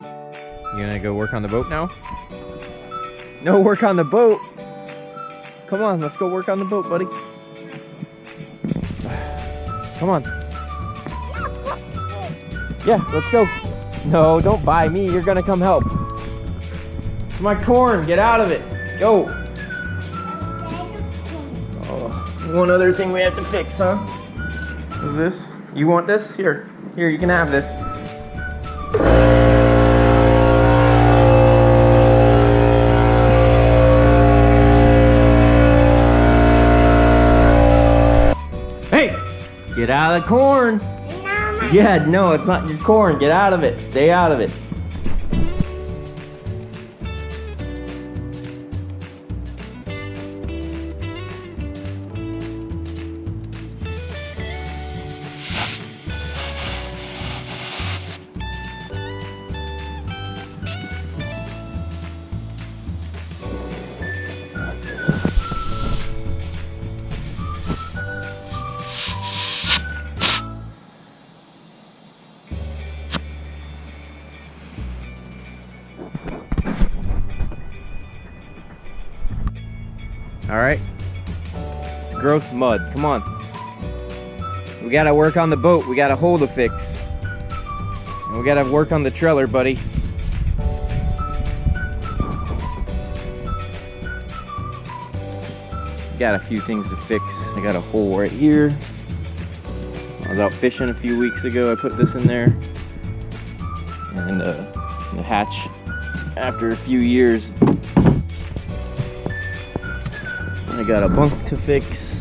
You gonna go work on the boat now? No work on the boat. Come on, let's go work on the boat, buddy. Come on. Yeah, let's go. No, don't buy me. You're gonna come help. It's my corn. Get out of it. Go. Oh, one other thing we have to fix, huh? Is this? You want this? Here. Here, you can have this. Hey! Get out of the corn! Yeah, no, it's not your corn. Get out of it. Stay out of it. All right, it's gross mud. Come on. We gotta work on the boat. We got a hole to fix. And we gotta work on the trailer, buddy. Got a few things to fix. I got a hole right here. I was out fishing a few weeks ago. I put this in there. And the hatch, after a few years, I got a bunk to fix,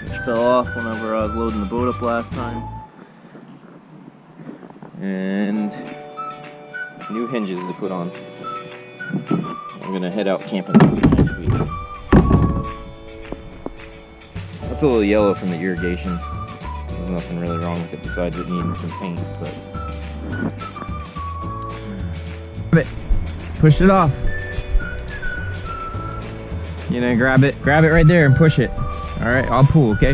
which fell off whenever I was loading the boat up last time. And new hinges to put on. I'm gonna head out camping next week. That's a little yellow from the irrigation. There's nothing really wrong with it besides it needing some paint, but... Push it off. You know, grab it right there and push it. All right, I'll pull, okay?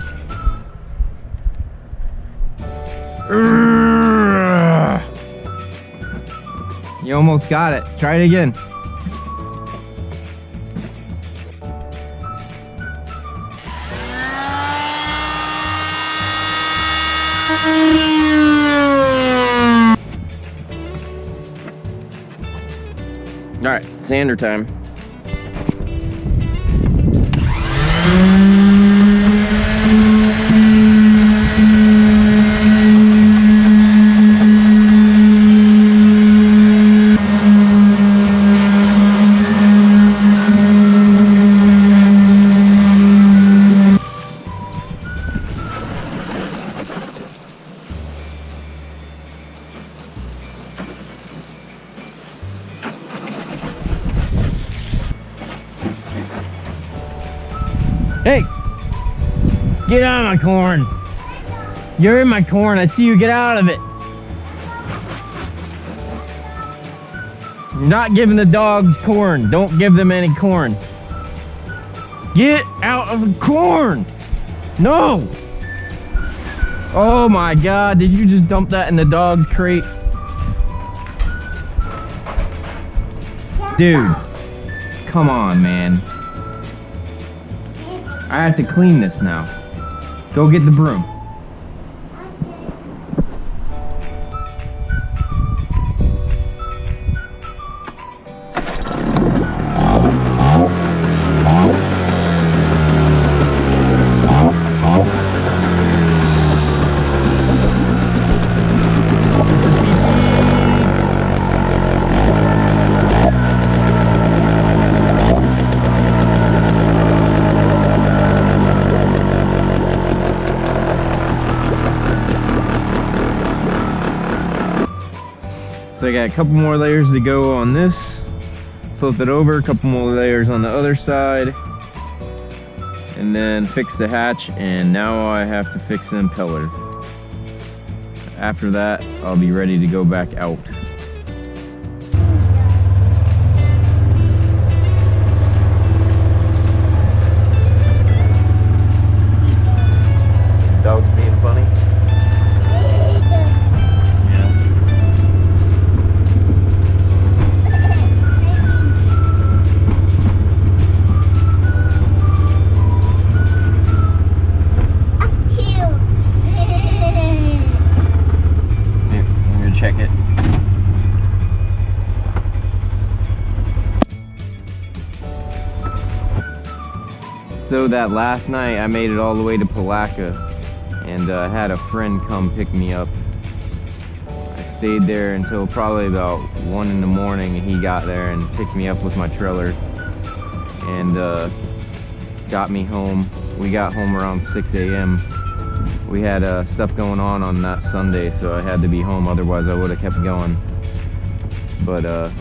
You almost got it. Try it again. All right, sander time. Hey, get out of my corn. You're in my corn. I see you. Get out of it. You're not giving the dogs corn. Don't give them any corn. Get out of the corn. No. Oh my God. Did you just dump that in the dog's crate? Dude, come on, man. I have to clean this now. Go get the broom. So I got a couple more layers to go on this. Flip it over, a couple more layers on the other side. And then fix the hatch, and now I have to fix the impeller. After that, I'll be ready to go back out. Dog's being funny? Yeah. So that last night I made it all the way to Palatka, and I had a friend come pick me up. I stayed there until probably about 1 in the morning, and he got there and picked me up with my trailer and got me home. We got home around 6 a.m. We had stuff going on that Sunday, so I had to be home, otherwise I would have kept going. But I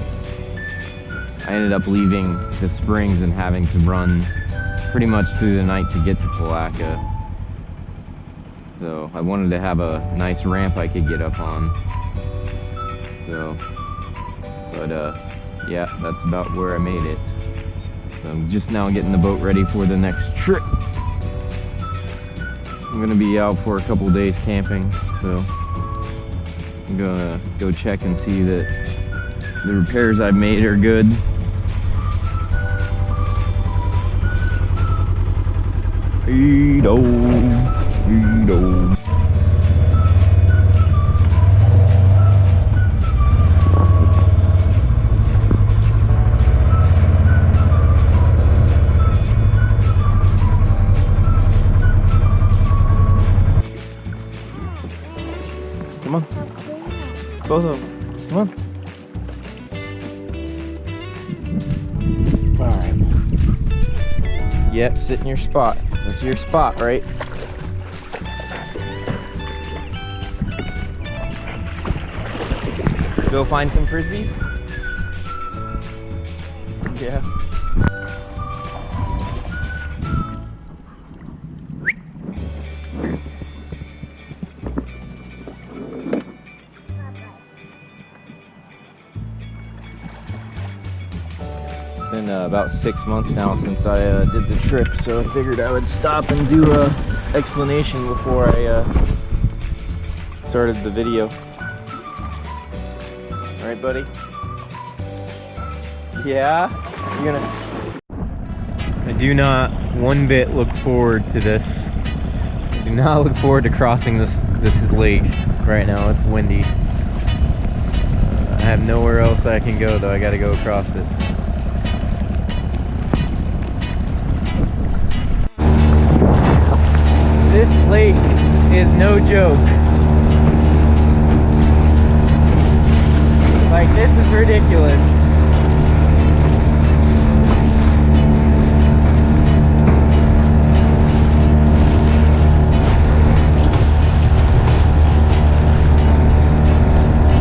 ended up leaving the springs and having to run pretty much through the night to get to Palatka. So I wanted to have a nice ramp I could get up on. So, but yeah, that's about where I made it. So I'm just now getting the boat ready for the next trip. I'm gonna be out for a couple days camping, so I'm gonna go check and see that the repairs I've made are good. Gheenoe. Come on. Both of them. Come on. Alright. Yep, sit in your spot. That's your spot, right? Go find some frisbees? Yeah. It's been about 6 months now since I did the trip, so I figured I would stop and do a explanation before I started the video. All right, buddy? Yeah? You're gonna... I do not one bit look forward to this. I do not look forward to crossing this lake right now. It's windy. I have nowhere else I can go, though. I gotta go across it. This lake is no joke. Like, this is ridiculous.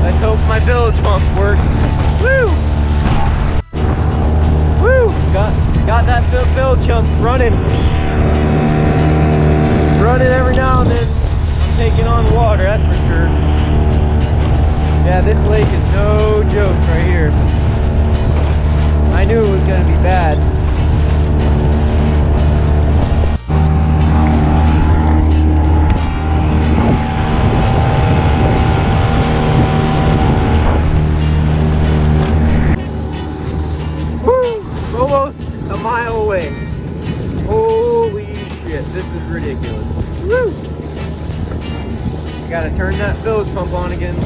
Let's hope my village pump works. Woo! Woo! Got that village pump running. It's running every now and then. I'm taking on water, that's for sure. Yeah, this lake is no joke right here. I knew it was going to be bad. Woo! Almost a mile away. Holy shit, this is ridiculous. Woo! I gotta turn that village pump on again.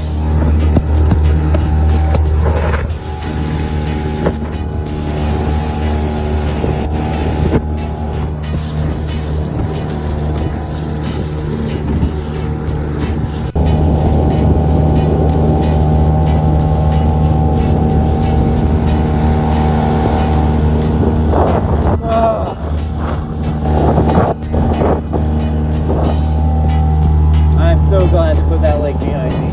I'm so glad to put that lake behind me.